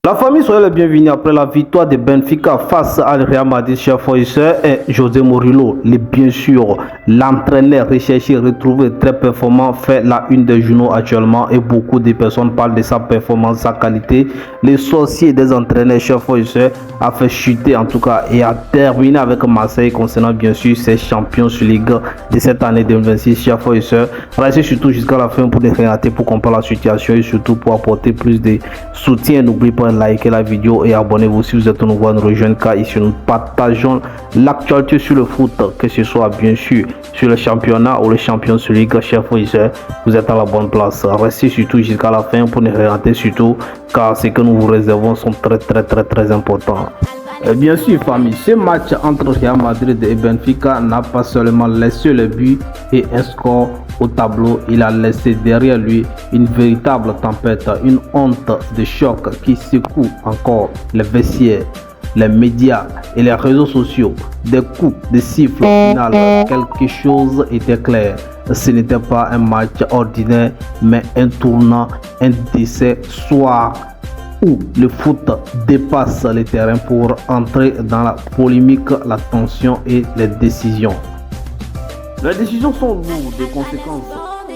La famille soyez les bienvenus après la victoire de Benfica face à Real Madrid, chers frères et sœurs, et José Mourinho, bien sûr, l'entraîneur recherché, retrouvé, très performant, fait la une des journaux actuellement et beaucoup de personnes parlent de sa performance, sa qualité. Les sorciers des entraîneurs, chers frères et sœurs, a fait chuter en tout cas et a terminé avec Marseille concernant bien sûr ses champions sur Ligue de cette année 2026, chers frères et sœurs. Restez surtout jusqu'à la fin pour ne rien rater, pour comprendre la situation et surtout pour apporter plus de soutien. N'oubliez pas de liker la vidéo et abonnez-vous si vous êtes nouveau à nous rejoindre, car ici nous partageons l'actualité sur le foot, que ce soit bien sûr sur le championnat ou le champion sur Ligue. Chers frères et sœurs, vous êtes à la bonne place. Restez surtout jusqu'à la fin pour ne rien rater, surtout car ce que nous vous réservons sont très importants. Et bien sûr, famille, ce match entre Real Madrid et Benfica n'a pas seulement laissé le but et un score au tableau, il a laissé derrière lui une véritable tempête, une honte de choc qui secoue encore les vestiaires, les médias et les réseaux sociaux. Des coups de siffle final, quelque chose était clair. Ce n'était pas un match ordinaire, mais un tournant, un décès soir où le foot dépasse le terrain pour entrer dans la polémique, la tension et les décisions. Les décisions sont lourdes de conséquences.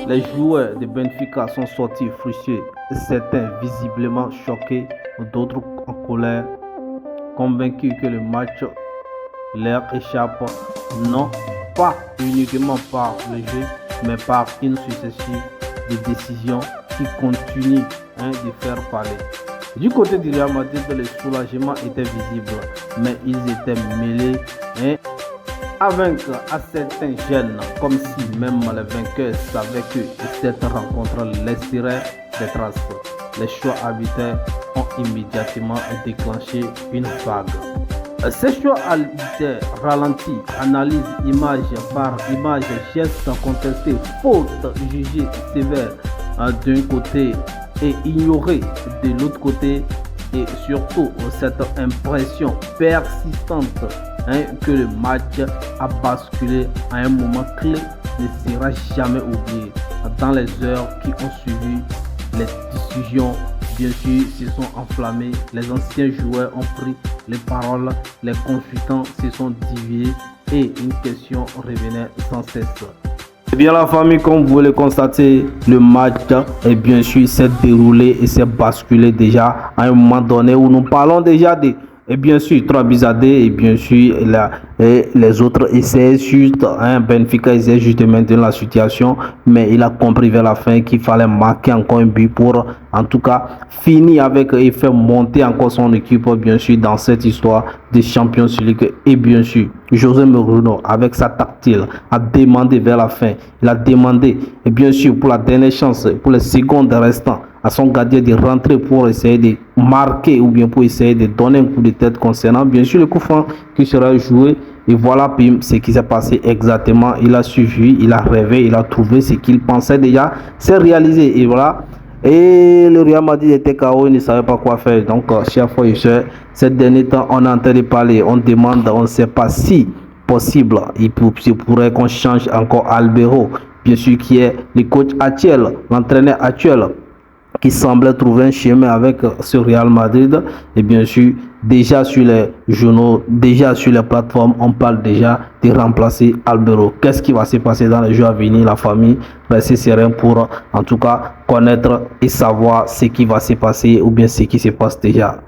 Les joueurs de Benfica sont sortis frustrés, certains visiblement choqués, d'autres en colère, convaincus que le match leur échappe, non pas uniquement par le jeu, mais par une succession de décisions qui continuent de faire parler. Du côté du Real Madrid, le soulagement était visible, mais ils étaient mêlés à vaincre à certains jeunes, comme si même les vainqueurs savaient que cette rencontre laisserait des traces. Les choix arbitraires ont immédiatement déclenché une vague. Ces choix arbitraires ralentis, analyse image par image, gestes contestés, fautes jugées sévères d'un côté et ignorées de l'autre côté, et surtout cette impression persistante que le match a basculé à un moment clé ne sera jamais oublié. Dans les heures qui ont suivi, les discussions bien sûr se sont enflammées, les anciens joueurs ont pris les paroles, les consultants se sont divisés et une question revenait sans cesse. Eh bien la famille, comme vous le constatez, le match et bien sûr s'est déroulé et s'est basculé déjà à un moment donné où nous parlons déjà de et bien sûr 3 buts à 2 et bien sûr les autres essaient juste Benfica essaie juste de maintenir la situation, mais il a compris vers la fin qu'il fallait marquer encore un but pour en tout cas finir avec et faire monter encore son équipe bien sûr dans cette histoire de Champions League. Et bien sûr José Mourinho avec sa tactile a demandé vers la fin, il a demandé et bien sûr pour la dernière chance, pour les secondes restantes, à son gardien de rentrer pour essayer de marquer ou bien pour essayer de donner un coup de tête concernant bien sûr le coup franc qui sera joué. Et voilà ce qui s'est passé exactement. Il a suivi, il a rêvé, il a trouvé ce qu'il pensait déjà, c'est réalisé. Et voilà. Et le Real Madrid était KO, il ne savait pas quoi faire. Donc, chers frères et sœurs, ces derniers temps, on est en train de parler, on demande, on ne sait pas si possible, il pourrait qu'on change encore Albero, bien sûr, qui est le coach actuel, l'entraîneur actuel, qui semblait trouver un chemin avec ce Real Madrid. Et bien sûr, déjà sur les journaux, déjà sur les plateformes, on parle déjà de remplacer Albero. Qu'est-ce qui va se passer dans les jours à venir, la famille? Restez serein pour en tout cas connaître et savoir ce qui va se passer ou bien ce qui se passe déjà.